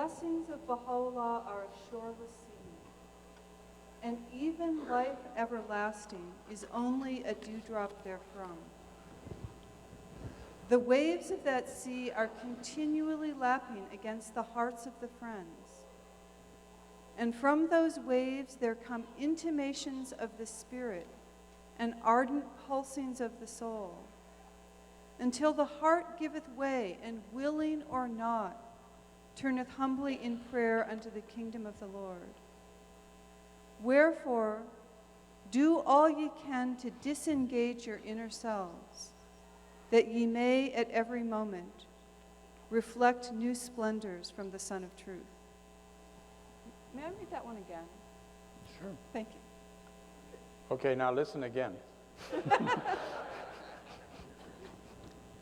blessings of Baha'u'llah are a shoreless sea, and even life everlasting is only a dewdrop therefrom. The waves of that sea are continually lapping against the hearts of the friends, and from those waves there come intimations of the spirit and ardent pulsings of the soul, until the heart giveth way, and willing or not, turneth humbly in prayer unto the kingdom of the Lord. Wherefore, do all ye can to disengage your inner selves, that ye may at every moment reflect new splendors from the Sun of Truth. May I read that one again? Sure. Thank you. Okay, now listen again.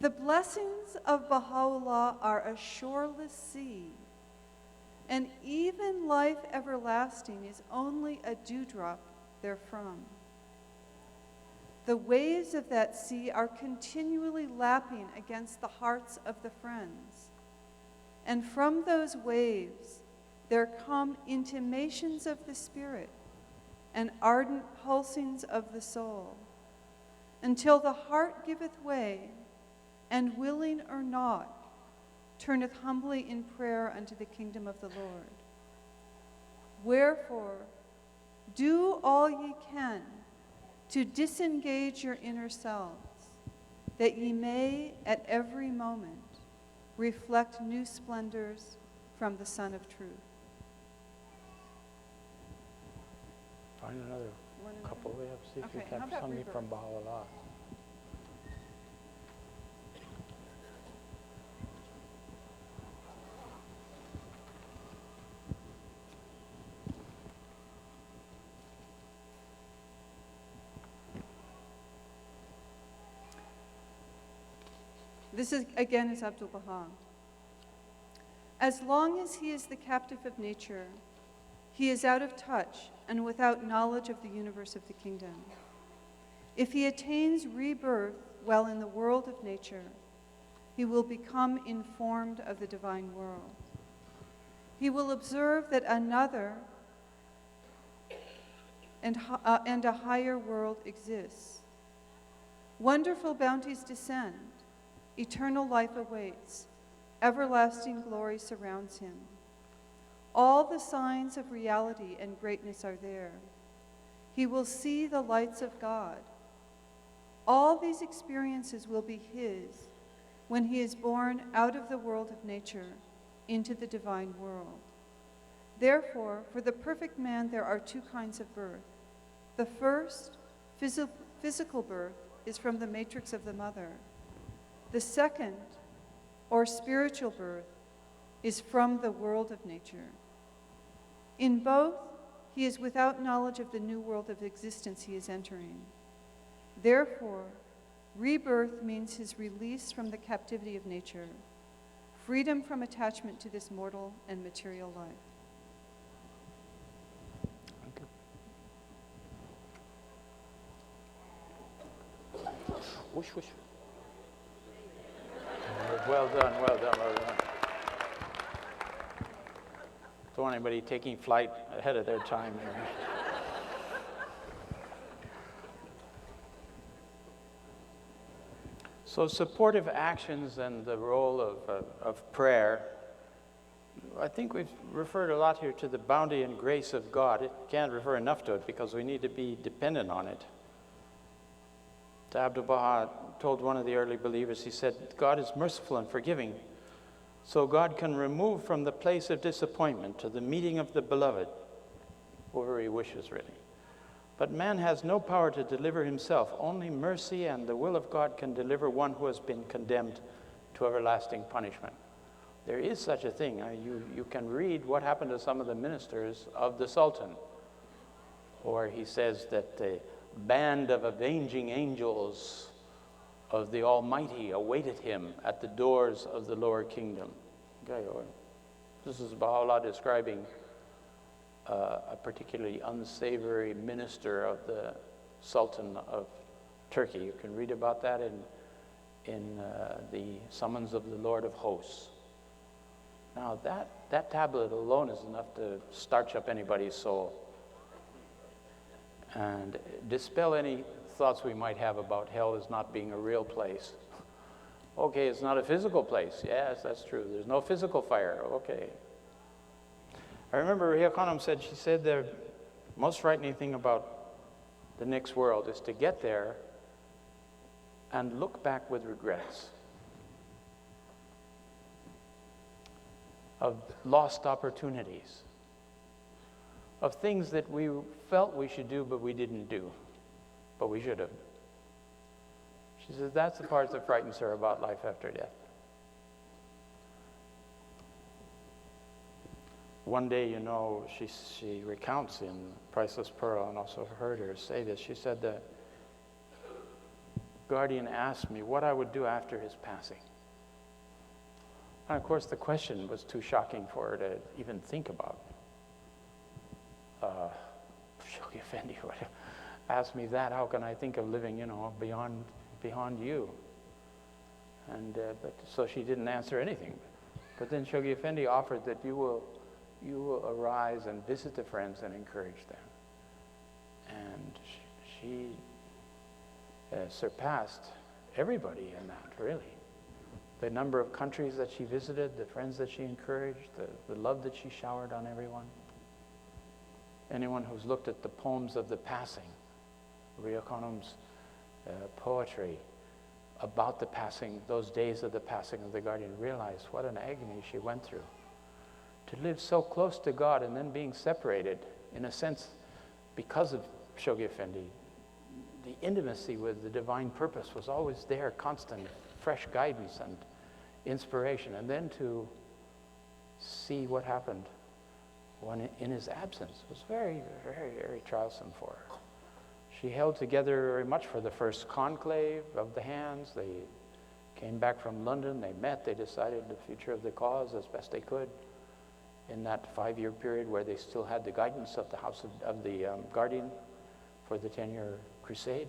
The blessings of Baha'u'llah are a shoreless sea, and even life everlasting is only a dewdrop therefrom. The waves of that sea are continually lapping against the hearts of the friends, and from those waves there come intimations of the spirit and ardent pulsings of the soul, until the heart giveth way, and willing or not, turneth humbly in prayer unto the kingdom of the Lord. Wherefore, do all ye can to disengage your inner selves, that ye may at every moment reflect new splendors from the Sun of Truth. Find another couple. We have to see if we Okay, how have about something rebirth? from Baha'u'llah. This is, again, is Abdu'l-Baha. As long as he is the captive of nature, he is out of touch and without knowledge of the universe of the kingdom. If he attains rebirth while in the world of nature, he will become informed of the divine world. He will observe that another and a higher world exists. Wonderful bounties descend. Eternal life awaits. Everlasting glory surrounds him. All the signs of reality and greatness are there. He will see the lights of God. All these experiences will be his when he is born out of the world of nature into the divine world. Therefore, for the perfect man there are two kinds of birth. The first, physical birth, is from the matrix of the mother. The second, or spiritual birth, is from the world of nature. In both, he is without knowledge of the new world of existence he is entering. Therefore, rebirth means his release from the captivity of nature, freedom from attachment to this mortal and material life. Whoosh, whoosh. Well done, well done, well done. Don't want anybody taking flight ahead of their time here. So supportive actions and the role of prayer. I think we've referred a lot here to the bounty and grace of God. It can't refer enough to it because we need to be dependent on it. Abdu'l-Baha told one of the early believers, he said, God is merciful and forgiving, so God can remove from the place of disappointment to the meeting of the beloved, whoever he wishes, really. But man has no power to deliver himself. Only mercy and the will of God can deliver one who has been condemned to everlasting punishment. There is such a thing. You can read what happened to some of the ministers of the Sultan, or he says that the band of avenging angels of the Almighty awaited him at the doors of the lower kingdom. Okay, this is Baha'u'llah describing a particularly unsavory minister of the Sultan of Turkey. You can read about that in the Summons of the Lord of Hosts. Now that tablet alone is enough to starch up anybody's soul and dispel any thoughts we might have about hell as not being a real place. Okay, it's not a physical place. Yes, that's true. There's no physical fire. Okay. I remember Rhea said, she said the most frightening thing about the next world is to get there and look back with regrets of lost opportunities, of things that we felt we should do but we didn't do, but we should have. She says that's the part that frightens her about life after death. One day, you know, she recounts in Priceless Pearl, and also heard her say this. She said the guardian asked me what I would do after his passing. And of course, the question was too shocking for her to even think about. Shoghi Effendi would ask me that. How can I think of living, you know, beyond you? And but so she didn't answer anything. But then Shoghi Effendi offered that you will arise and visit the friends and encourage them. And she surpassed everybody in that, really. The number of countries that she visited, the friends that she encouraged, the love that she showered on everyone. Anyone who's looked at the poems of the passing, Rhea Khanum's poetry about the passing, those days of the passing of the guardian, realized what an agony she went through. To live so close to God and then being separated, in a sense, because of Shoghi Effendi, the intimacy with the divine purpose was always there, constant, fresh guidance and inspiration. And then to see what happened when in his absence was very, very, very trialsome for her. She held together very much for the first conclave of the hands. They came back from London, they met, they decided the future of the cause as best they could in that 5-year period where they still had the guidance of the House of the Guardian for the 10-year crusade.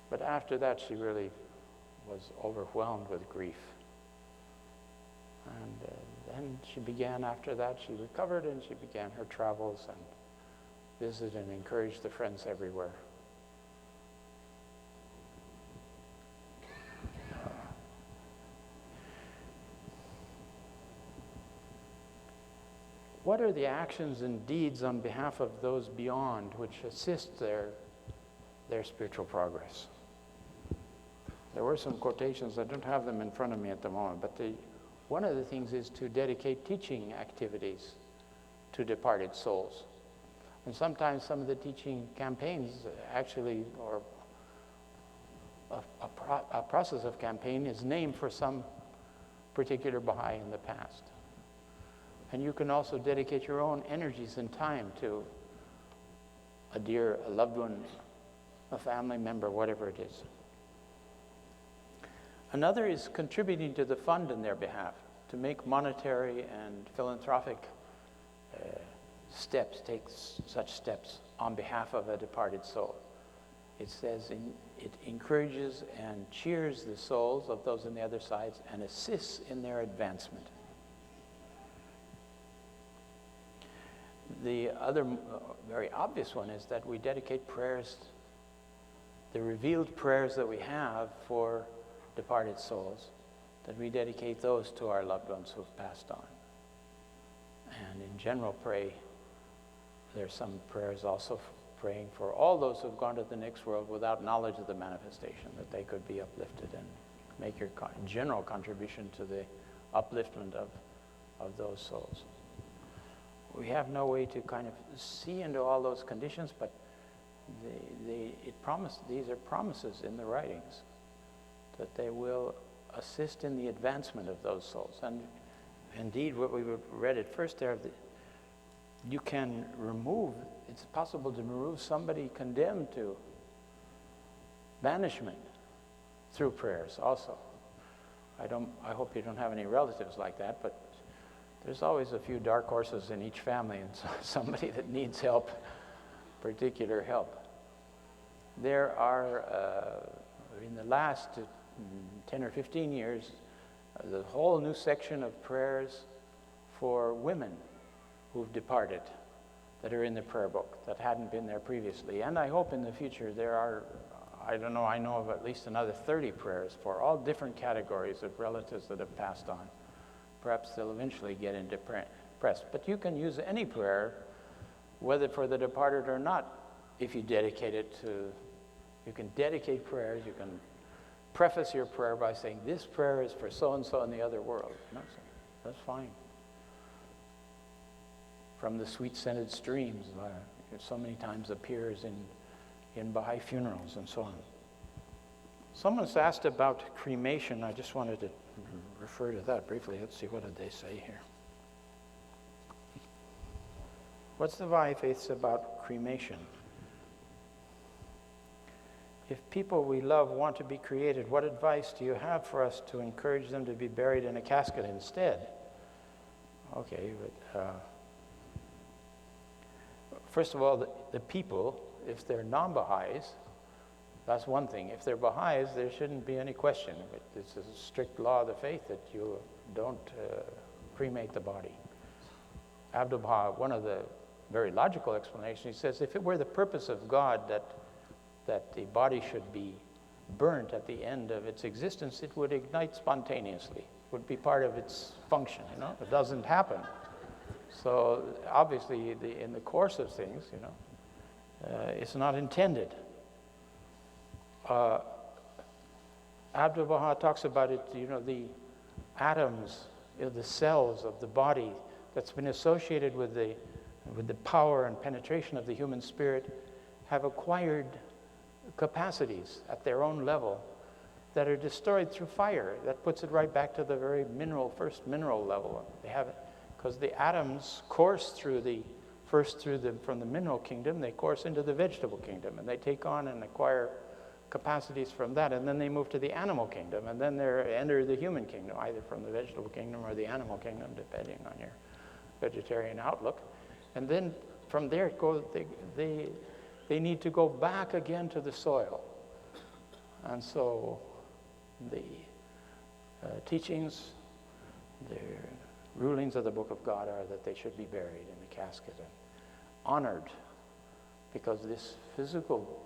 But after that, she really was overwhelmed with grief. And then she began, after that, she recovered and she began her travels and visited and encouraged the friends everywhere. What are the actions and deeds on behalf of those beyond which assist their spiritual progress? There were some quotations, I don't have them in front of me at the moment, but one of the things is to dedicate teaching activities to departed souls. And sometimes some of the teaching campaigns actually, or a process of campaign is named for some particular Baha'i in the past. And you can also dedicate your own energies and time to a loved one, a family member, whatever it is. Another is contributing to the fund in their behalf, to make monetary and philanthropic steps, take such steps on behalf of a departed soul. It says it encourages and cheers the souls of those on the other sides and assists in their advancement. The other very obvious one is that we dedicate prayers, the revealed prayers that we have for departed souls, that we dedicate those to our loved ones who have passed on. And in general, there's some prayers also praying for all those who have gone to the next world without knowledge of the manifestation, that they could be uplifted and make your general contribution to the upliftment of those souls. We have no way to kind of see into all those conditions, but these are promises in the writings that they will assist in the advancement of those souls. And indeed, what we read at first there, you can remove, it's possible to remove somebody condemned to banishment through prayers also. I hope you don't have any relatives like that, but there's always a few dark horses in each family and somebody that needs help, particular help. There are, in the last 10 or 15 years, The whole new section of prayers for women who've departed that are in the prayer book that hadn't been there previously. And I hope in the future there are, I don't know, I know of at least another 30 prayers for all different categories of relatives that have passed on. Perhaps they'll eventually get into press. But you can use any prayer, whether for the departed or not, if you dedicate it to, you can dedicate prayers, you can preface your prayer by saying, this prayer is for so-and-so in the other world. No, that's fine. From the sweet-scented streams, so many times appears in Baha'i funerals and so on. Someone's asked about cremation. I just wanted to refer to that briefly. Let's see, what did they say here? What's the Baha'i faith about cremation? If people we love want to be created, what advice do you have for us to encourage them to be buried in a casket instead? Okay, but first of all, the people, if they're non-Baha'is, that's one thing. If they're Baha'is, there shouldn't be any question. It's a strict law of the faith that you don't cremate the body. Abdu'l-Baha, one of the very logical explanations, he says, if it were the purpose of God that the body should be burnt at the end of its existence, it would ignite spontaneously. It would be part of its function, you know? It doesn't happen. So obviously, in the course of things, you know, it's not intended. Abdu'l-Baha talks about it, you know, the atoms, you know, the cells of the body that's been associated with the power and penetration of the human spirit have acquired capacities at their own level that are destroyed through fire. That puts it right back to the very first mineral level. They have it because the atoms course from the mineral kingdom, they course into the vegetable kingdom, and they take on and acquire capacities from that, and then they move to the animal kingdom, and then they enter the human kingdom, either from the vegetable kingdom or the animal kingdom, depending on your vegetarian outlook. And then from there, they need to go back again to the soil. And so the teachings, the rulings of the Book of God are that they should be buried in a casket and honored, because this physical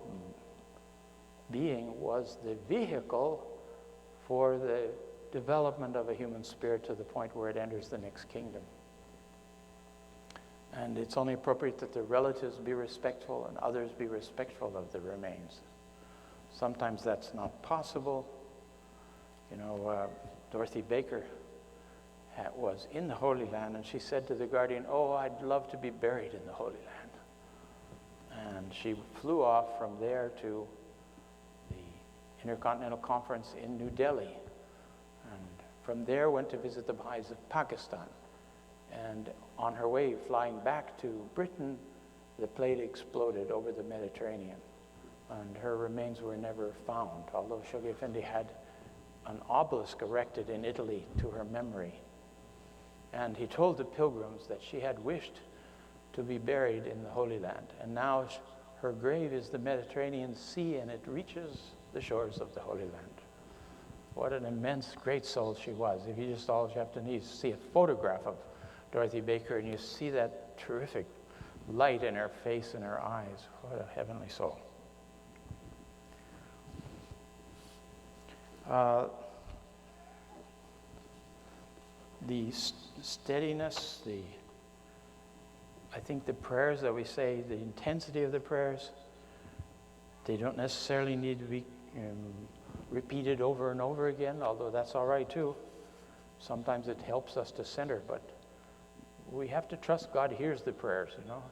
being was the vehicle for the development of a human spirit to the point where it enters the next kingdom. And it's only appropriate that the relatives be respectful and others be respectful of the remains. Sometimes that's not possible. You know, Dorothy Baker was in the Holy Land, and she said to the guardian, "Oh, I'd love to be buried in the Holy Land." And she flew off from there to the Intercontinental Conference in New Delhi. And from there went to visit the Baha'is of Pakistan. And on her way flying back to Britain, the plane exploded over the Mediterranean. And her remains were never found, although Shoghi Effendi had an obelisk erected in Italy to her memory. And he told the pilgrims that she had wished to be buried in the Holy Land. And now her grave is the Mediterranean Sea, and it reaches the shores of the Holy Land. What an immense, great soul she was. If you just all you have to need to see a photograph of Dorothy Baker, and you see that terrific light in her face and her eyes. What a heavenly soul. The steadiness, I think the prayers that we say, the intensity of the prayers, they don't necessarily need to be repeated over and over again, although that's all right too. Sometimes it helps us to center, but we have to trust God hears the prayers, you know.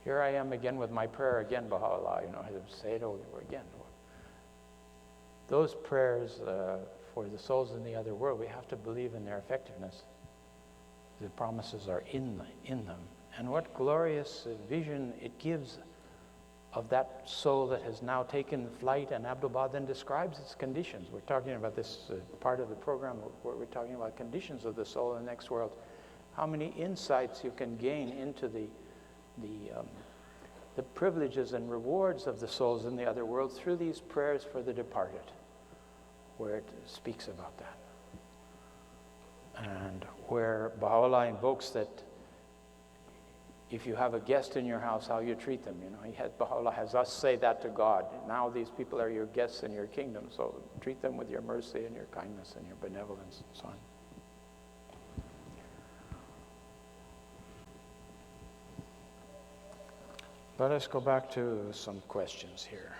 Here I am again with my prayer again, Baha'u'llah, you know, I say it over again. Those prayers for the souls in the other world, we have to believe in their effectiveness. The promises are in them. And what glorious vision it gives of that soul that has now taken flight, and Abdu'l-Baha then describes its conditions. We're talking about this part of the program where we're talking about conditions of the soul in the next world. How many insights you can gain into the privileges and rewards of the souls in the other world through these prayers for the departed, where it speaks about that. and where Baha'u'llah invokes that if you have a guest in your house, how you treat them. Baha'u'llah has us say that to God. Now these people are your guests in your kingdom, so treat them with your mercy and your kindness and your benevolence and so on. Let us go back to some questions here.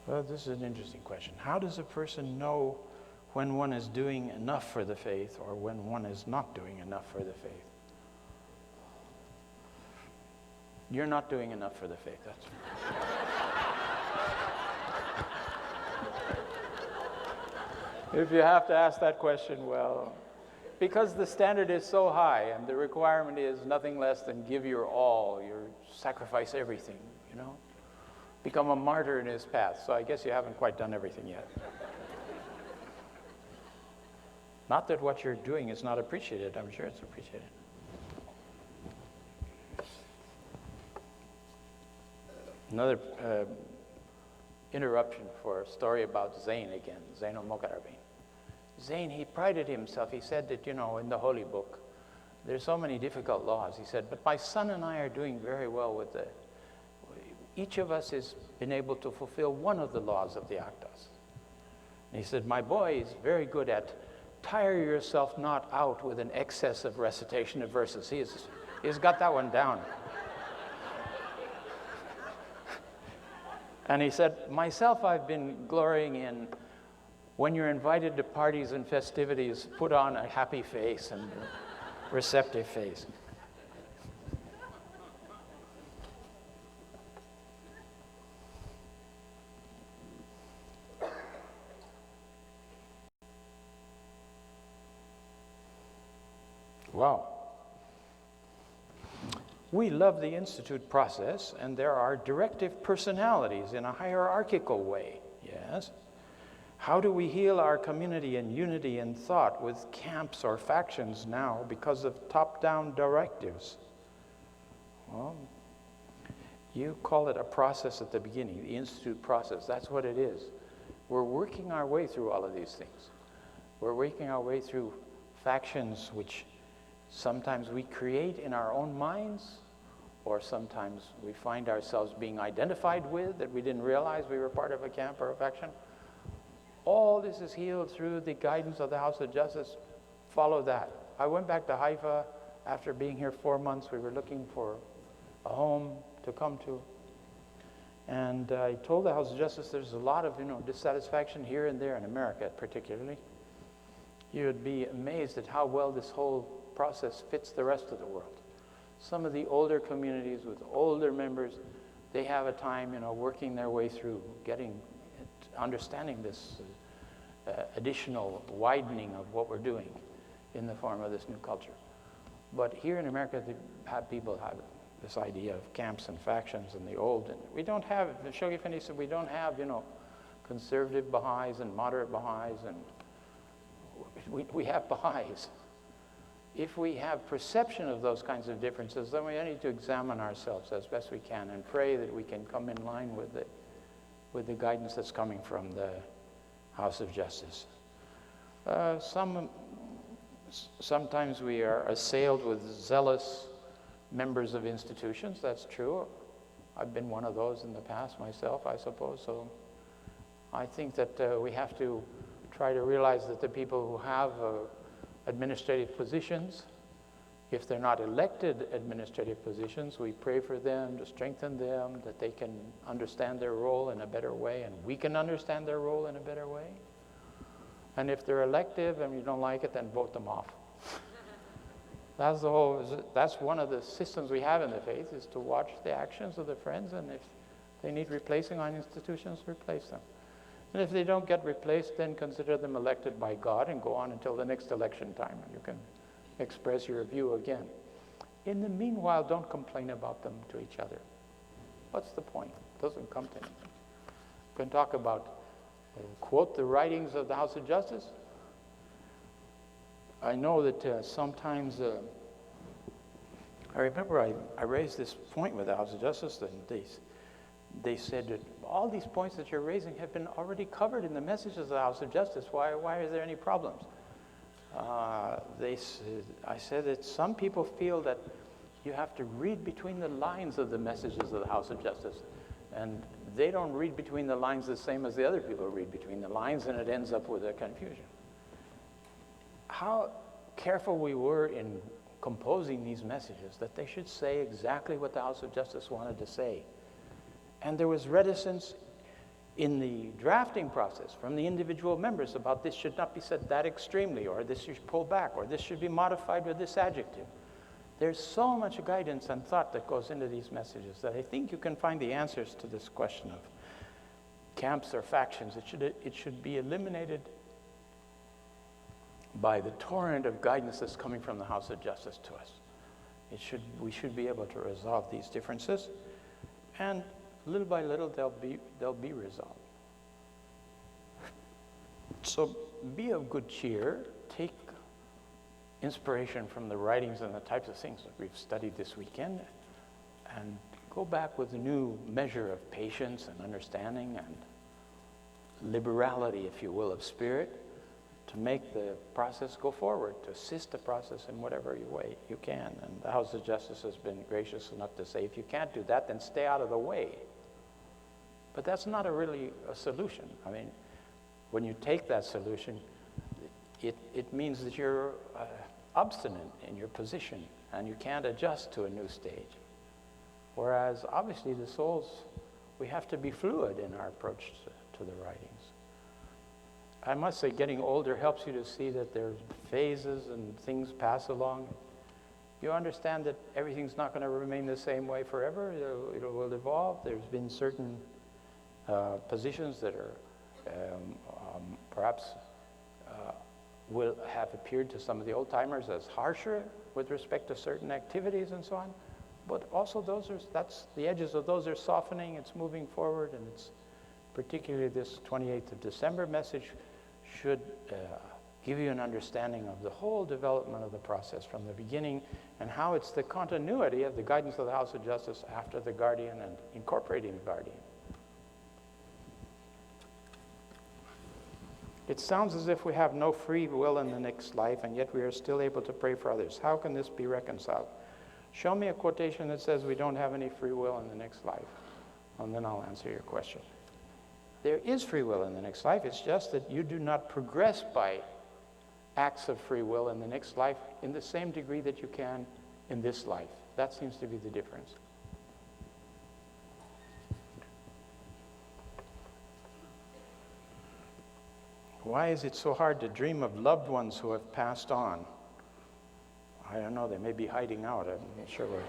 Well, this is an interesting question. How does a person know when one is doing enough for the faith or when one is not doing enough for the faith? You're not doing enough for the faith, that's right. If you have to ask that question, well, because the standard is so high and the requirement is nothing less than give your all, sacrifice everything, become a martyr in his path. So I guess you haven't quite done everything yet. Not that what you're doing is not appreciated. I'm sure it's appreciated. Another interruption for a story about Zayn again, Zayn al-Muqarrabin. Zayn, he prided himself. He said that, in the Holy Book, there's so many difficult laws. He said, but my son and I are doing very well with each of us has been able to fulfill one of the laws of the Akdas. And he said, my boy is very good at tire yourself not out with an excess of recitation of verses. He's got that one down. And he said, myself, I've been glorying in when you're invited to parties and festivities, put on a happy face and a receptive face. Wow. We love the Institute process, and there are directive personalities in a hierarchical way, yes? How do we heal our community and unity in thought with camps or factions now because of top-down directives? Well, you call it a process at the beginning, the Institute process. That's what it is. We're working our way through all of these things. We're working our way through factions which sometimes we create in our own minds, or sometimes we find ourselves being identified with that we didn't realize we were part of a camp or a faction. All this is healed through the guidance of the House of Justice. Follow that. I went back to Haifa after being here 4 months. We were looking for a home to come to. And I told the House of Justice there's a lot of dissatisfaction here and there in America particularly. You would be amazed at how well this whole process fits the rest of the world. Some of the older communities with older members, they have a time, working their way through, understanding this additional widening of what we're doing in the form of this new culture. But here in America, people have this idea of camps and factions and the old. And we don't have, Shoghi Effendi said, we don't have, conservative Baha'is and moderate Baha'is, and we have Baha'is. If we have perception of those kinds of differences, then we need to examine ourselves as best we can and pray that we can come in line with the guidance that's coming from the House of Justice. Sometimes we are assailed with zealous members of institutions. That's true. I've been one of those in the past myself, I suppose. So I think that we have to try to realize that the people who have administrative positions, if they're not elected administrative positions, we pray for them to strengthen them, that they can understand their role in a better way, and we can understand their role in a better way. And if they're elective and you don't like it, then vote them off. That's one of the systems we have in the faith, is to watch the actions of the friends, and if they need replacing on institutions, replace them. And if they don't get replaced, then consider them elected by God and go on until the next election time. You can express your view again. In the meanwhile, don't complain about them to each other. What's the point? It doesn't come to anything. We can talk about, quote the writings of the House of Justice. I know that sometimes, I remember I raised this point with the House of Justice, and they said that all these points that you're raising have been already covered in the messages of the House of Justice. Why is there any problems? I said that some people feel that you have to read between the lines of the messages of the House of Justice. And they don't read between the lines the same as the other people read between the lines, and it ends up with a confusion. How careful we were in composing these messages, that they should say exactly what the House of Justice wanted to say. And there was reticence in the drafting process from the individual members about this should not be said that extremely, or this should pull back, or this should be modified with this adjective. There's so much guidance and thought that goes into these messages that I think you can find the answers to this question of camps or factions. It should be eliminated by the torrent of guidance that's coming from the House of Justice to us. We should be able to resolve these differences, and little by little they'll be resolved. So be of good cheer. Take inspiration from the writings and the types of things that we've studied this weekend, and go back with a new measure of patience and understanding and liberality, if you will, of spirit, to make the process go forward, to assist the process in whatever way you can. And the House of Justice has been gracious enough to say, if you can't do that, then stay out of the way. But that's not really a solution. I mean, when you take that solution, it means that you're obstinate in your position and you can't adjust to a new stage. Whereas, obviously, the souls, we have to be fluid in our approach to the writings. I must say, getting older helps you to see that there's phases and things pass along. You understand that everything's not going to remain the same way forever. It will evolve. There's been certain positions that are perhaps will have appeared to some of the old-timers as harsher with respect to certain activities and so on. But also that's the edges of those are softening, it's moving forward, and it's particularly this 28th of December message should give you an understanding of the whole development of the process from the beginning, and how it's the continuity of the guidance of the House of Justice after the Guardian and incorporating the Guardian. It sounds as if we have no free will in the next life, and yet we are still able to pray for others. How can this be reconciled? Show me a quotation that says we don't have any free will in the next life, and then I'll answer your question. There is free will in the next life. It's just that you do not progress by acts of free will in the next life in the same degree that you can in this life. That seems to be the difference. Why is it so hard to dream of loved ones who have passed on? I don't know, they may be hiding out. I'm not sure where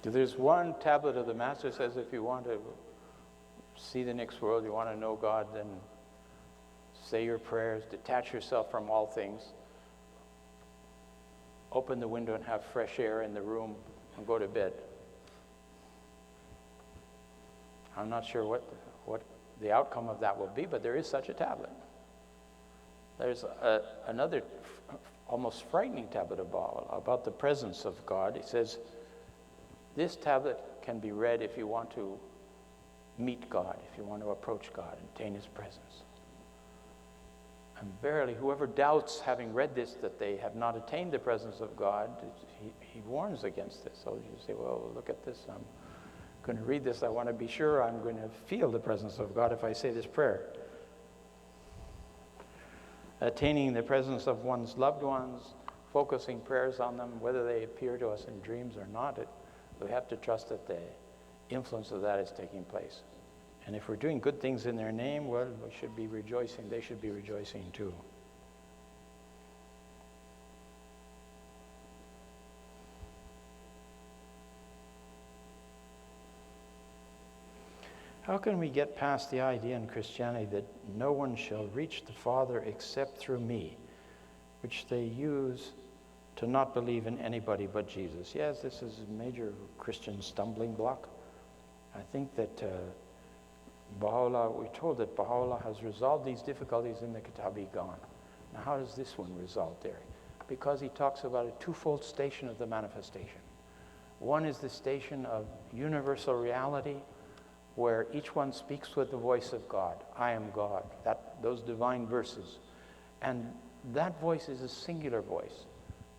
There's one tablet of the Master says if you want to see the next world, you want to know God, then say your prayers, detach yourself from all things, open the window and have fresh air in the room, and go to bed. I'm not sure what the outcome of that will be, but there is such a tablet. There's another almost frightening tablet about the presence of God. It says, this tablet can be read if you want to meet God, if you want to approach God and attain His presence. And verily, whoever doubts, having read this, that they have not attained the presence of God, he warns against this. So you say, well, look at this. I'm going to read this. I want to be sure I'm going to feel the presence of God if I say this prayer. Attaining the presence of one's loved ones, focusing prayers on them, whether they appear to us in dreams or not, we have to trust that the influence of that is taking place. And if we're doing good things in their name, well, we should be rejoicing. They should be rejoicing too. How can we get past the idea in Christianity that no one shall reach the Father except through me? which they use to not believe in anybody but Jesus. Yes, this is a major Christian stumbling block. I think that Baha'u'llah, we're told that Baha'u'llah has resolved these difficulties in the Kitab-i-Gan. Now, how does this one resolve there? Because he talks about a twofold station of the manifestation. One is the station of universal reality, where each one speaks with the voice of God. I am God, those divine verses. And that voice is a singular voice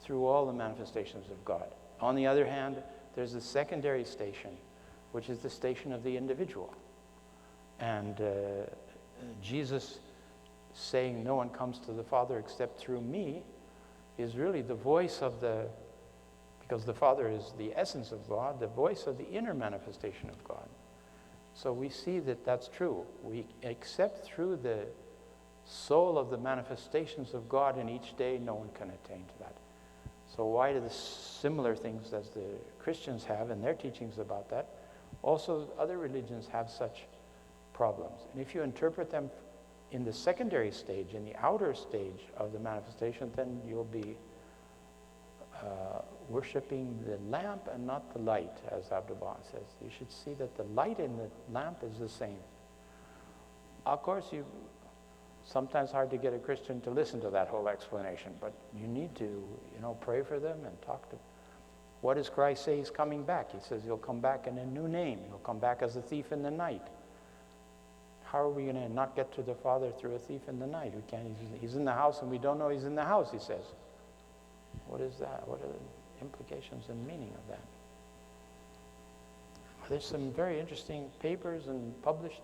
through all the manifestations of God. On the other hand, there's the secondary station, which is the station of the individual. And Jesus saying, no one comes to the Father except through me, is really the voice of because the Father is the essence of God, the voice of the inner manifestation of God. So we see that that's true. We accept through the soul of the manifestations of God in each day, no one can attain to that. So why do the similar things as the Christians have in their teachings about that, also other religions have such problems? And if you interpret them in the secondary stage, in the outer stage of the manifestation, then you'll be worshiping the lamp and not the light, as Abdu'l-Baha says. You should see that the light in the lamp is the same. Of course, sometimes hard to get a Christian to listen to that whole explanation, but you need to, pray for them and talk to them. What does Christ say he's coming back? He says he'll come back in a new name. He'll come back as a thief in the night. How are we going to not get to the Father through a thief in the night? We can't. He's in the house and we don't know he's in the house, he says. What is that? What are the implications and meaning of that? There's some very interesting papers and published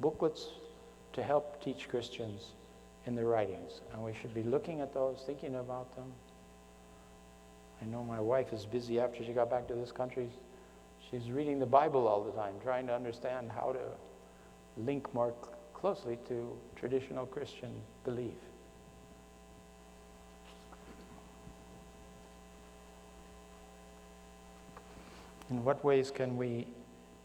booklets to help teach Christians in their writings. And we should be looking at those, thinking about them. I know my wife is busy after she got back to this country. She's reading the Bible all the time, trying to understand how to link more closely to traditional Christian belief. In what ways can we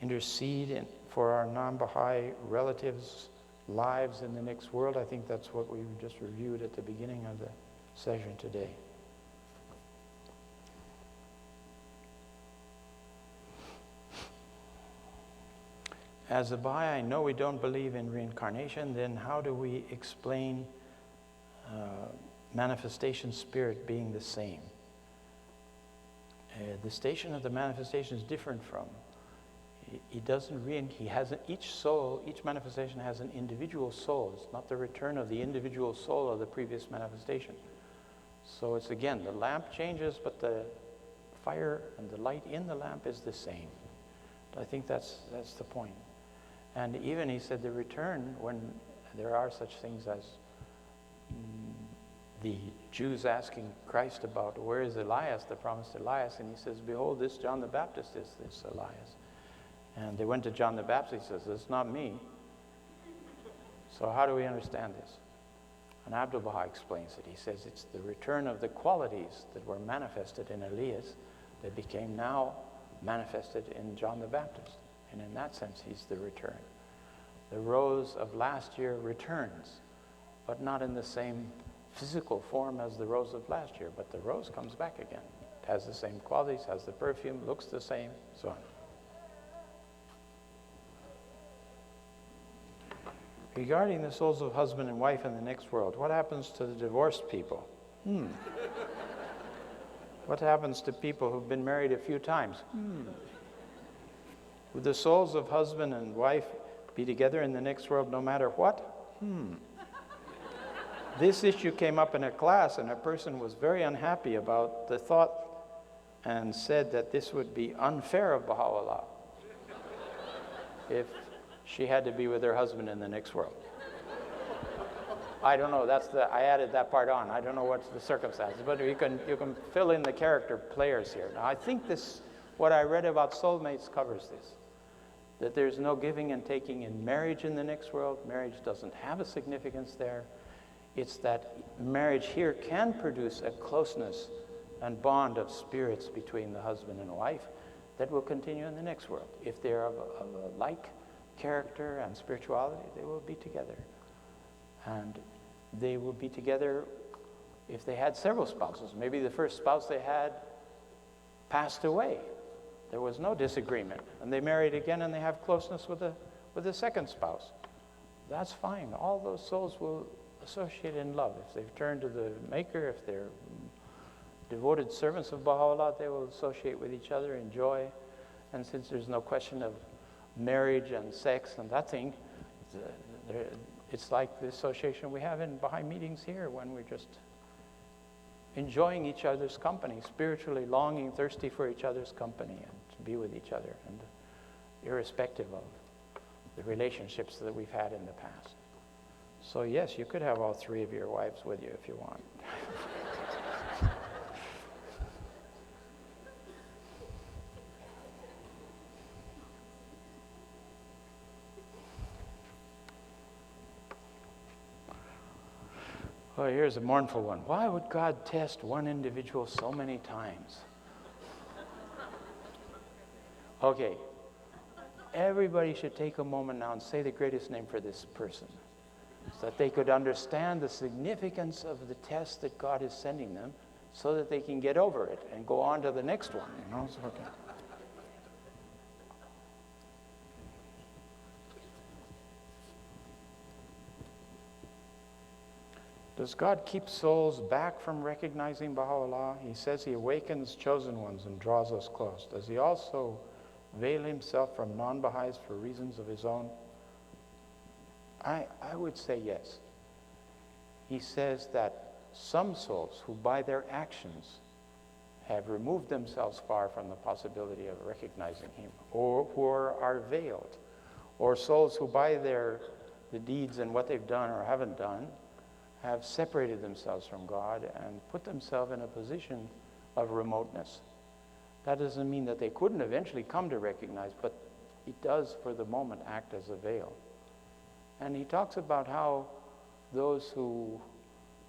intercede for our non-Baha'i relatives' lives in the next world? I think that's what we just reviewed at the beginning of the session today. As a Baha'i, I know we don't believe in reincarnation. Then how do we explain manifestation spirit being the same? The station of the manifestation is different from. He doesn't he has each soul, each manifestation has an individual soul. It's not the return of the individual soul of the previous manifestation. So it's again, the lamp changes, but the fire and the light in the lamp is the same. I think that's the point. And even he said the return, when there are such things as the Jews asking Christ about where is Elias, the promised Elias, and he says, behold, this John the Baptist is this Elias. And they went to John the Baptist, he says, it's not me. So how do we understand this? And Abdu'l-Baha explains it. He says it's the return of the qualities that were manifested in Elias that became now manifested in John the Baptist. And in that sense, he's the return. The rose of last year returns, but not in the same physical form as the rose of last year, but the rose comes back again. It has the same qualities, has the perfume, looks the same, so on. Regarding the souls of husband and wife in the next world, what happens to the divorced people? What happens to people who've been married a few times? Would the souls of husband and wife be together in the next world no matter what? This issue came up in a class, and a person was very unhappy about the thought and said that this would be unfair of Baha'u'llah if she had to be with her husband in the next world. I don't know, I added that part on. I don't know what's the circumstances, but you can fill in the character players here. Now, I think what I read about soulmates covers this, that there's no giving and taking in marriage in the next world. Marriage doesn't have a significance there. It's that marriage here can produce a closeness and bond of spirits between the husband and wife that will continue in the next world. If they're of a like character and spirituality, they will be together. And they will be together if they had several spouses. Maybe the first spouse they had passed away. There was no disagreement. And they married again and they have closeness with the second spouse. That's fine. All those souls will associate in love. If they've turned to the Maker, if they're devoted servants of Baha'u'llah, they will associate with each other in joy. And since there's no question of marriage and sex and that thing, it's like the association we have in Baha'i meetings here when we're just enjoying each other's company, spiritually longing, thirsty for each other's company and to be with each other, and irrespective of the relationships that we've had in the past. So yes, you could have all three of your wives with you if you want. Well, here's a mournful one. Why would God test one individual so many times? Okay. Everybody should take a moment now and say the greatest name for this person, so that they could understand the significance of the test that God is sending them, so that they can get over it and go on to the next one. So, okay. Does God keep souls back from recognizing Baha'u'llah? He says he awakens chosen ones and draws us close. Does he also veil himself from non-Baha'is for reasons of his own? I would say yes. He says that some souls who by their actions have removed themselves far from the possibility of recognizing him, or who are veiled, or souls who by the deeds and what they've done or haven't done have separated themselves from God and put themselves in a position of remoteness. That doesn't mean that they couldn't eventually come to recognize, but it does for the moment act as a veil. And he talks about how those who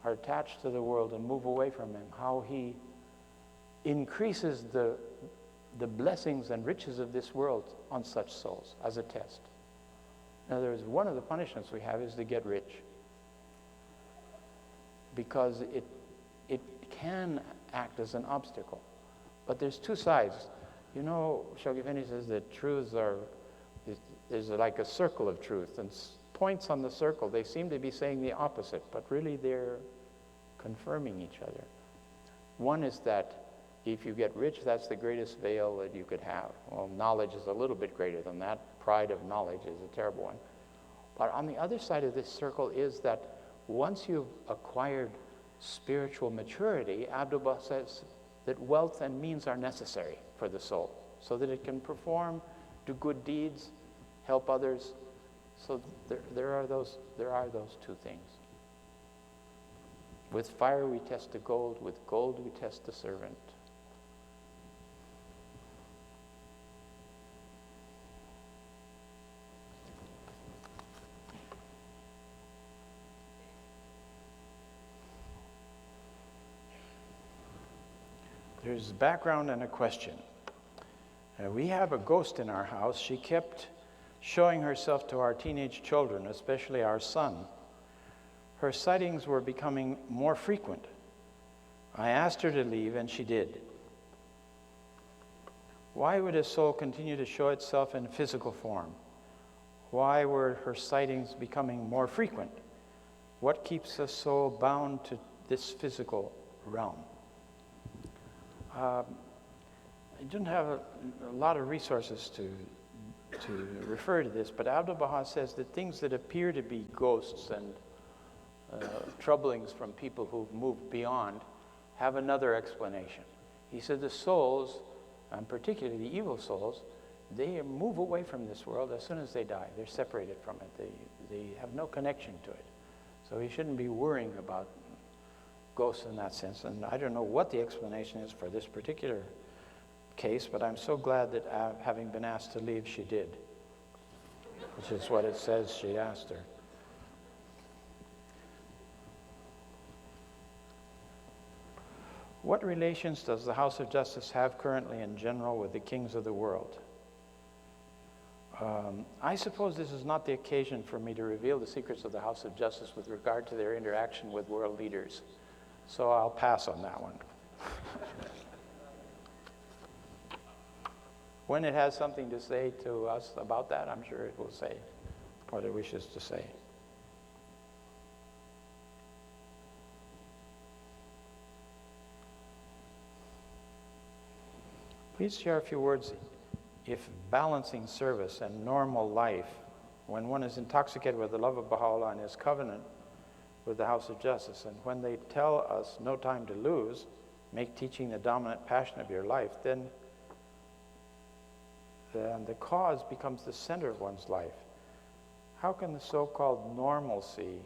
are attached to the world and move away from him, how he increases the blessings and riches of this world on such souls as a test. In other words, one of the punishments we have is to get rich, because it can act as an obstacle. But there's two sides. You know, Shoghi Effendi says that truths there's like a circle of truth, and points on the circle, they seem to be saying the opposite, but really they're confirming each other. One is that if you get rich, that's the greatest veil that you could have. Well, knowledge is a little bit greater than that. Pride of knowledge is a terrible one. But on the other side of this circle is that once you've acquired spiritual maturity, Abdu'l-Baha says that wealth and means are necessary for the soul so that it can perform, do good deeds, help others. So there are those two things. With fire we test the gold, with gold we test the servant. There's background and a question. We have a ghost in our house. She kept showing herself to our teenage children, especially our son. Her sightings were becoming more frequent. I asked her to leave, and she did. Why would a soul continue to show itself in physical form? Why were her sightings becoming more frequent? What keeps a soul bound to this physical realm? I didn't have a lot of resources to refer to this, but Abdu'l-Baha says that things that appear to be ghosts and troublings from people who've moved beyond have another explanation. He said the souls, and particularly the evil souls, they move away from this world as soon as they die. They're separated from it. They have no connection to it. So he shouldn't be worrying about ghosts in that sense. And I don't know what the explanation is for this particular case, but I'm so glad that having been asked to leave, she did, which is what it says she asked her. What relations does the House of Justice have currently in general with the kings of the world? I suppose this is not the occasion for me to reveal the secrets of the House of Justice with regard to their interaction with world leaders. So I'll pass on that one. When it has something to say to us about that, I'm sure it will say what it wishes to say. Please share a few words if balancing service and normal life, when one is intoxicated with the love of Baha'u'llah and his covenant with the House of Justice, and when they tell us no time to lose, make teaching the dominant passion of your life, then the cause becomes the center of one's life. How can the so-called normalcy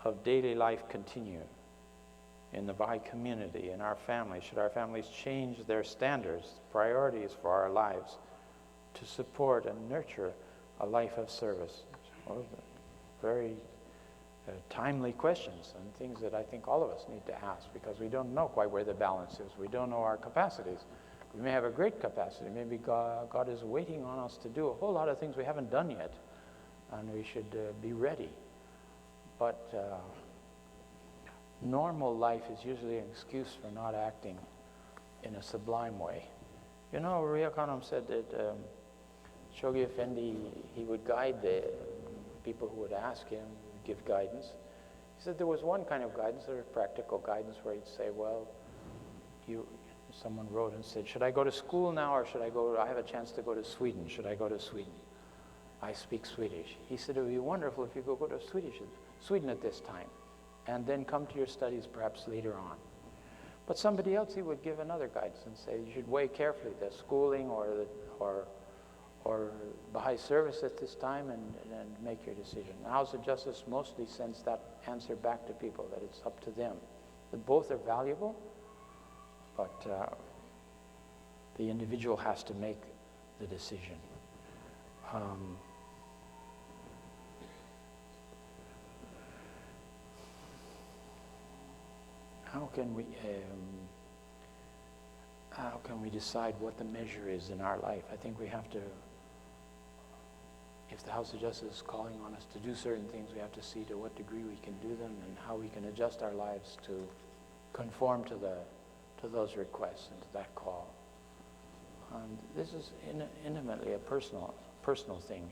of daily life continue in the Baha'i community, in our families? Should our families change their standards, priorities for our lives to support and nurture a life of service? Well, very timely questions and things that I think all of us need to ask, because we don't know quite where the balance is. We don't know our capacities. We may have a great capacity. Maybe God is waiting on us to do a whole lot of things we haven't done yet, and we should be ready. But normal life is usually an excuse for not acting in a sublime way. You know, Ria Khanum said that Shoghi Effendi, he would guide the people who would ask him, give guidance. He said there was one kind of guidance, there was practical guidance, where he'd say, well, someone wrote and said, should I go to school now, or should I go, I have a chance to go to Sweden, should I go to Sweden? I speak Swedish. He said, it would be wonderful if you could go to Sweden at this time, and then come to your studies perhaps later on. But somebody else, he would give another guidance and say, you should weigh carefully the schooling or Baha'i service at this time and make your decision. The House of Justice mostly sends that answer back to people, that it's up to them. That both are valuable, but the individual has to make the decision. How can we decide what the measure is in our life? I think we have to, if the House of Justice is calling on us to do certain things, we have to see to what degree we can do them and how we can adjust our lives to conform to those requests and to that call. This is intimately a personal thing.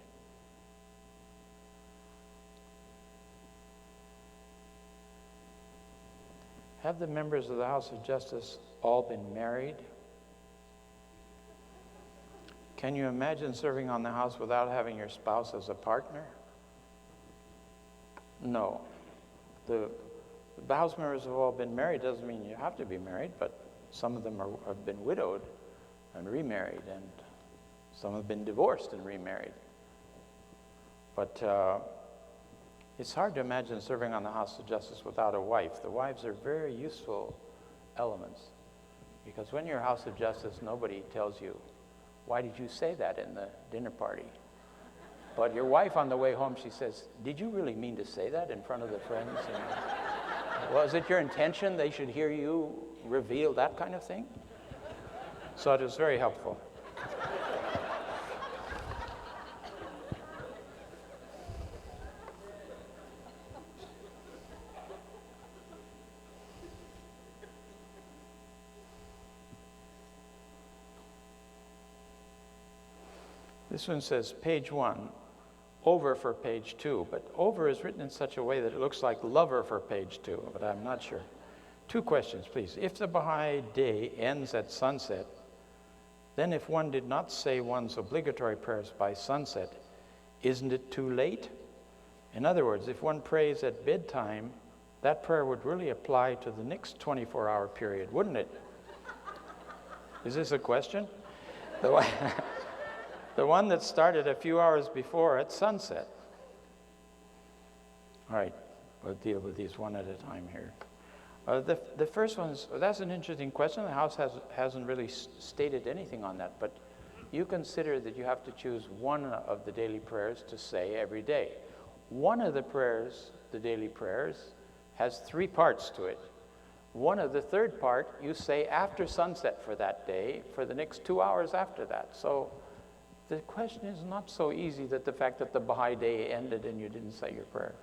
Have the members of the House of Justice all been married? Can you imagine serving on the House without having your spouse as a partner? No. The House members have all been married. Doesn't mean you have to be married, but some of them have been widowed and remarried, and some have been divorced and remarried. But it's hard to imagine serving on the House of Justice without a wife. The wives are very useful elements, because when you're House of Justice, nobody tells you, why did you say that in the dinner party? But your wife on the way home, she says, did you really mean to say that in front of the friends? Was it your intention they should hear you reveal that kind of thing? So it was very helpful. This one says page 1, over for page 2, but over is written in such a way that it looks like lover for page 2, but I'm not sure. 2 questions, please. If the Baha'i day ends at sunset, then if one did not say one's obligatory prayers by sunset, isn't it too late? In other words, if one prays at bedtime, that prayer would really apply to the next 24-hour period, wouldn't it? Is this a question? The one that started a few hours before at sunset. All right, we'll deal with these one at a time here. The first one is, that's an interesting question. The House hasn't really stated anything on that, but you consider that you have to choose one of the daily prayers to say every day. One of the prayers, the daily prayers, has 3 parts to it. One of the third part you say after sunset for that day, for the next 2 hours after that. So the question is not so easy, that the fact that the Baha'i day ended and you didn't say your prayer.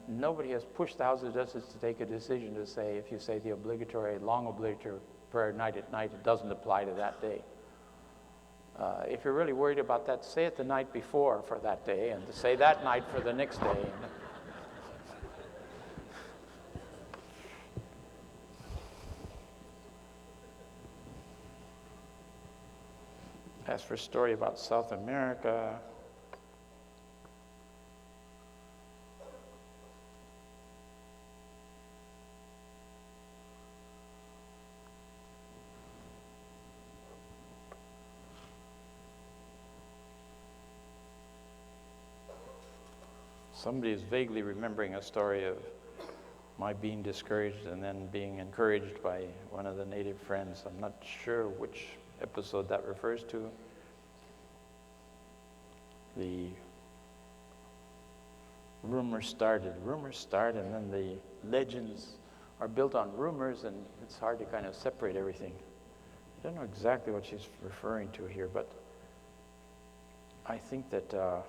nobody has pushed the House of Justice to take a decision to say, if you say the long obligatory prayer night at night, it doesn't apply to that day. If you're really worried about that, say it the night before for that day, and to say that night for the next day. As for a story about South America, somebody is vaguely remembering a story of my being discouraged and then being encouraged by one of the native friends. I'm not sure which episode that refers to. The rumors start, and then the legends are built on rumors, and it's hard to kind of separate everything. I don't know exactly what she's referring to here, but I think that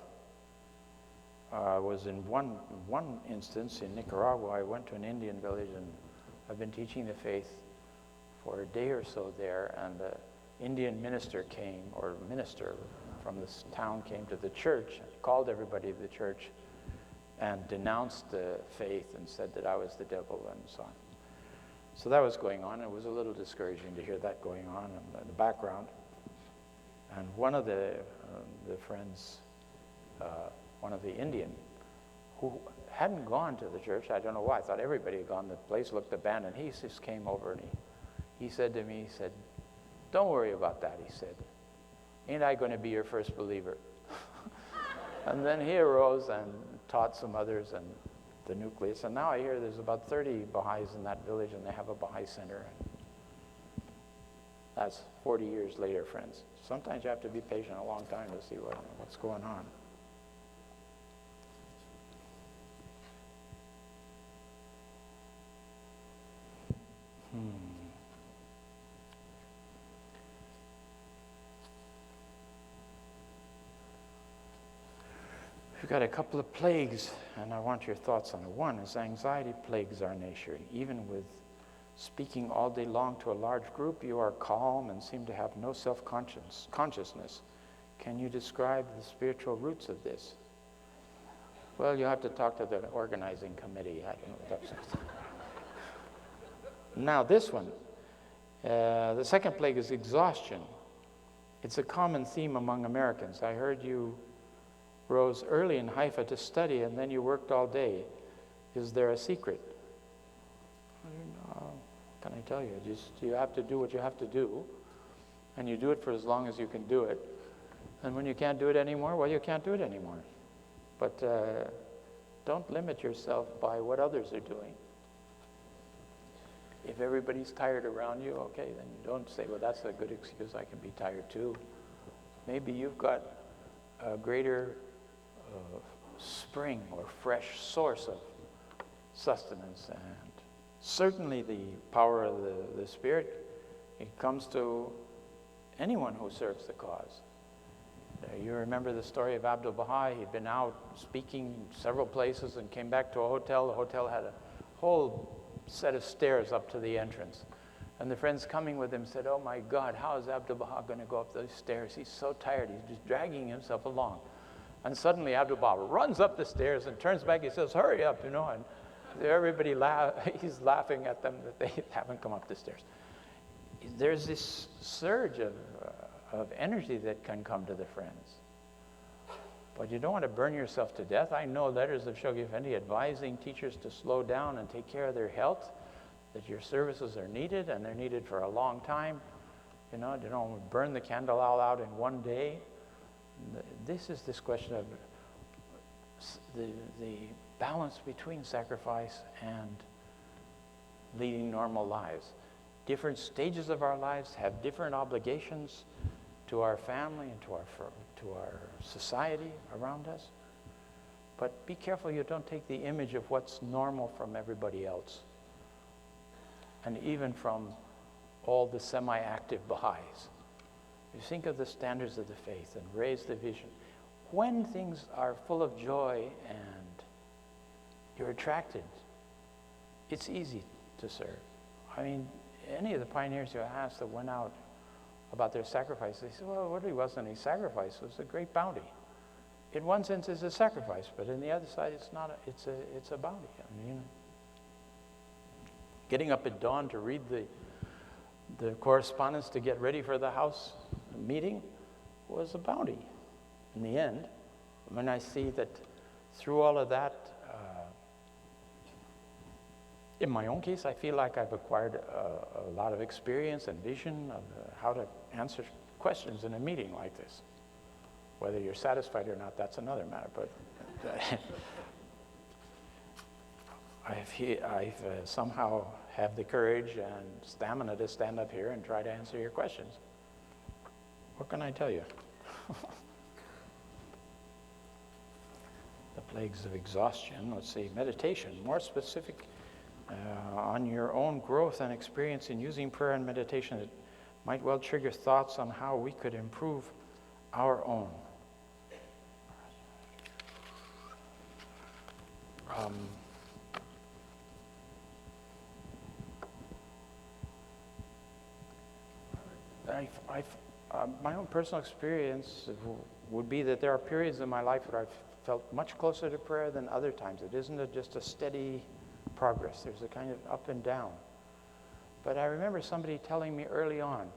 I was in one instance in Nicaragua. I went to an Indian village, and I've been teaching the faith for a day or so there, and the Indian minister from this town came to the church, called everybody to the church, and denounced the faith and said that I was the devil and so on. So that was going on. It was a little discouraging to hear that going on in the background. And one of the friends, one of the Indian, who hadn't gone to the church, I don't know why, I thought everybody had gone, the place looked abandoned. He just came over and he said to me, he said, "Don't worry about that," he said. "Ain't I going to be your first believer?" And then he arose and taught some others and the nucleus. And now I hear there's about 30 Baha'is in that village, and they have a Baha'i center. That's 40 years later, friends. Sometimes you have to be patient a long time to see what's going on. We've got a couple of plagues, and I want your thoughts on it. One is anxiety plagues our nation. Even with speaking all day long to a large group, you are calm and seem to have no self-consciousness. Can you describe the spiritual roots of this? Well, you have to talk to the organizing committee. I don't know what that's. Now this one, the second plague is exhaustion. It's a common theme among Americans. I heard you rose early in Haifa to study, and then you worked all day. Is there a secret? I don't know. What can I tell you? Just you have to do what you have to do, and you do it for as long as you can do it. And when you can't do it anymore, well, you can't do it anymore. But don't limit yourself by what others are doing. If everybody's tired around you, okay, then don't say, well, that's a good excuse, I can be tired too. Maybe you've got a greater spring or fresh source of sustenance, and certainly the power of the Spirit, it comes to anyone who serves the cause. You remember the story of Abdul Baha'i. He'd been out speaking several places and came back to a hotel. The hotel had a whole set of stairs up to the entrance. And the friends coming with him said, "Oh my God, how is Abdul Baha going to go up those stairs? He's so tired, he's just dragging himself along." And suddenly Abdul Baha runs up the stairs and turns back, he says, "Hurry up," and everybody he's laughing at them that they haven't come up the stairs. There's this surge of energy that can come to the friends. But you don't want to burn yourself to death. I know letters of Shoghi Effendi advising teachers to slow down and take care of their health, that your services are needed, and they're needed for a long time. You don't burn the candle all out in one day. This is this question of the balance between sacrifice and leading normal lives. Different stages of our lives have different obligations to our family and to our society around us. But be careful you don't take the image of what's normal from everybody else, and even from all the semi-active Baha'is. You think of the standards of the faith and raise the vision. When things are full of joy and You're attracted. It's easy to serve. I mean, any of the pioneers you asked that went out about their sacrifice, they said, well, it really wasn't a sacrifice, it was a great bounty. In one sense, it's a sacrifice, but in the other side, it's not. It's a bounty. I mean, getting up at dawn to read the correspondence to get ready for the house meeting was a bounty. In the end, when I see that through all of that, in my own case, I feel like I've acquired a lot of experience and vision of how to answer questions in a meeting like this. Whether you're satisfied or not, that's another matter. But I've somehow have the courage and stamina to stand up here and try to answer your questions. What can I tell you? The plagues of exhaustion. Let's see, meditation. More specific on your own growth and experience in using prayer and meditation. It might well trigger thoughts on how we could improve our own. My own personal experience would be that there are periods in my life where I've felt much closer to prayer than other times. It isn't just a steady progress. There's a kind of up and down. But I remember somebody telling me early on,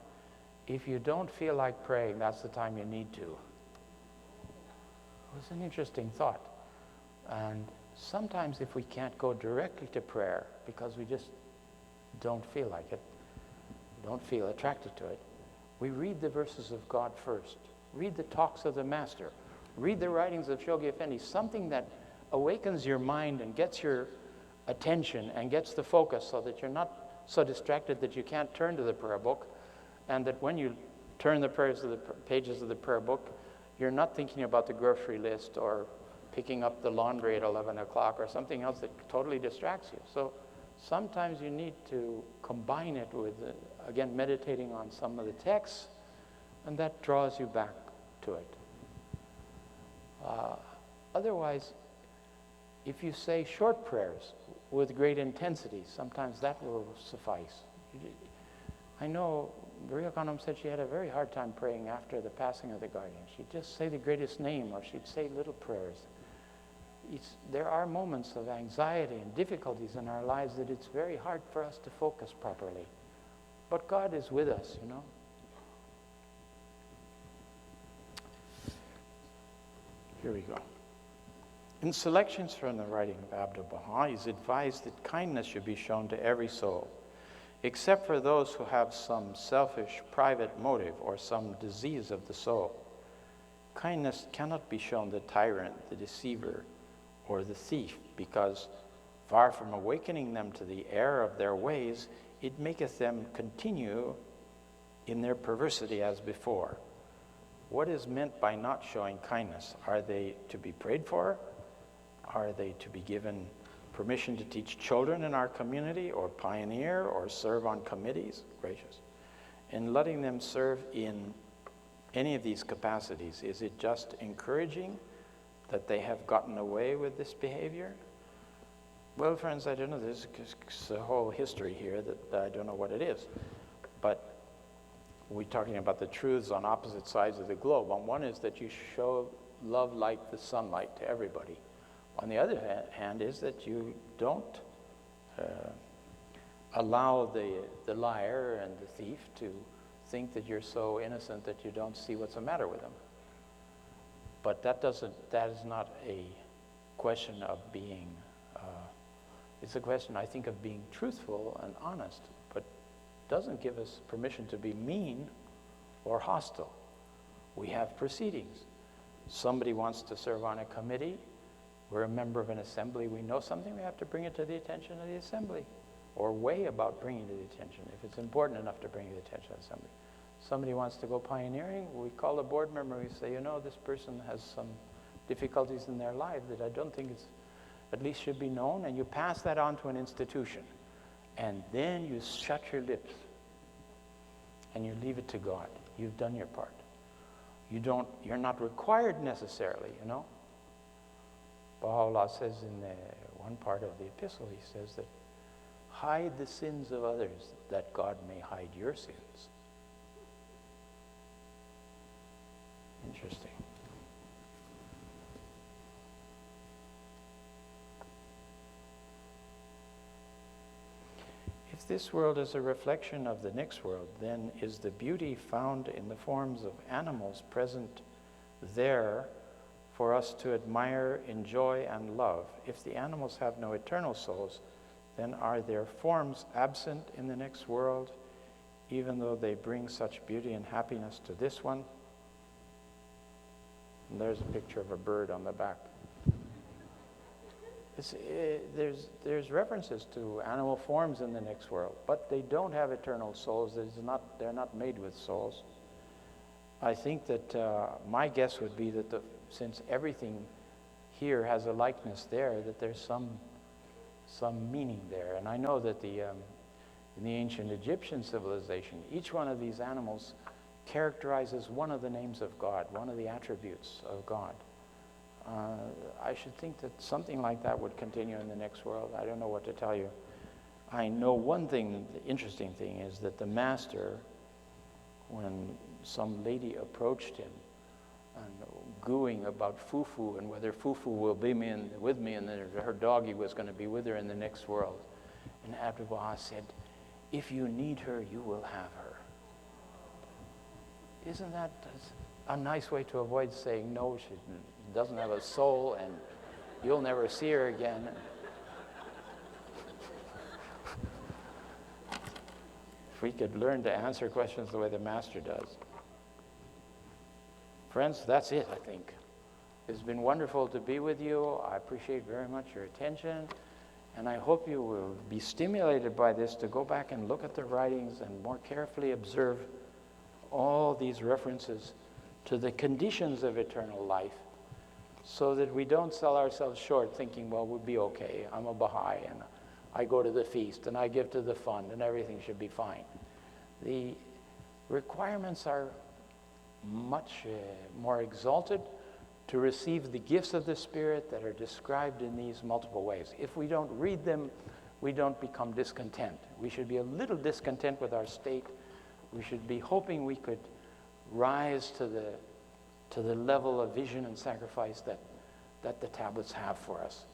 if you don't feel like praying, that's the time you need to. It was an interesting thought. And sometimes if we can't go directly to prayer because we just don't feel like it, don't feel attracted to it, we read the verses of God first. Read the talks of the Master. Read the writings of Shoghi Effendi, something that awakens your mind and gets your attention and gets the focus so that you're not so distracted that you can't turn to the prayer book, and that when you turn the pages of the prayer book, you're not thinking about the grocery list or picking up the laundry at 11 o'clock or something else that totally distracts you. So sometimes you need to combine it with, again, meditating on some of the texts, and that draws you back to it. Otherwise, if you say short prayers with great intensity, sometimes that will suffice. I know Maria Khanum said she had a very hard time praying after the passing of the guardian. She'd just say the greatest name, or she'd say little prayers. There are moments of anxiety and difficulties in our lives that it's very hard for us to focus properly. But God is with us, you know. Here we go. In selections from the writing of Abdul Baha'i, he's advised that kindness should be shown to every soul, except for those who have some selfish, private motive or some disease of the soul. Kindness cannot be shown the tyrant, the deceiver, or the thief, because far from awakening them to the error of their ways, it maketh them continue in their perversity as before. What is meant by not showing kindness? Are they to be prayed for? Are they to be given permission to teach children in our community, or pioneer, or serve on committees? Gracious. In letting them serve in any of these capacities, is it just encouraging that they have gotten away with this behavior? Well, friends, I don't know. There's a whole history here that I don't know what it is. But we're talking about the truths on opposite sides of the globe. On one is that you show love like the sunlight to everybody. On the other hand is that you don't allow the liar and the thief to think that you're so innocent that you don't see what's the matter with them. But that is not a question of being, it's a question, I think, of being truthful and honest, but doesn't give us permission to be mean or hostile. We have proceedings. Somebody wants to serve on a committee. We're a member of an assembly. We know something, we have to bring it to the attention of the assembly, or way about bringing it to the attention, if it's important enough to bring it to the attention of the assembly. Somebody wants to go pioneering, we call a board member, we say, you know, this person has some difficulties in their life that I don't think at least should be known, and you pass that on to an institution. And then you shut your lips and you leave it to God. You've done your part. You're not required necessarily, you know. Baha'u'llah says in one part of the epistle, he says that hide the sins of others that God may hide your sins. Interesting. If this world is a reflection of the next world, then is the beauty found in the forms of animals present there for us to admire, enjoy, and love? If the animals have no eternal souls, then are their forms absent in the next world, even though they bring such beauty and happiness to this one? And there's a picture of a bird on the back. There's references to animal forms in the next world, but they don't have eternal souls. They're not made with souls. I think that my guess would be that since everything here has a likeness there, that there's some meaning there. And I know that in the ancient Egyptian civilization, each one of these animals characterizes one of the names of God, one of the attributes of God. I should think that something like that would continue in the next world. I don't know what to tell you. I know one thing, the interesting thing is that the master, when some lady approached him and gooing about Fufu and whether Fufu will be with me and that her doggy was going to be with her in the next world, and Abdu'l-Baha said, if you need her, you will have her. Isn't that a nice way to avoid saying no, she doesn't have a soul and you'll never see her again? If we could learn to answer questions the way the Master does. Friends, that's it, I think. It's been wonderful to be with you. I appreciate very much your attention, and I hope you will be stimulated by this to go back and look at the writings and more carefully observe all these references to the conditions of eternal life, so that we don't sell ourselves short thinking, well, we'll be okay. I'm a Baha'i and I go to the feast and I give to the fund and everything should be fine. The requirements are much more exalted to receive the gifts of the Spirit that are described in these multiple ways. If we don't read them, we don't become discontent. We should be a little discontent with our state. We should be hoping we could rise to the level of vision and sacrifice that the tablets have for us.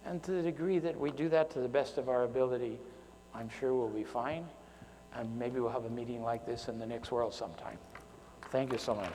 And to the degree that we do that to the best of our ability, I'm sure we'll be fine. And maybe we'll have a meeting like this in the next world sometime. Thank you so much.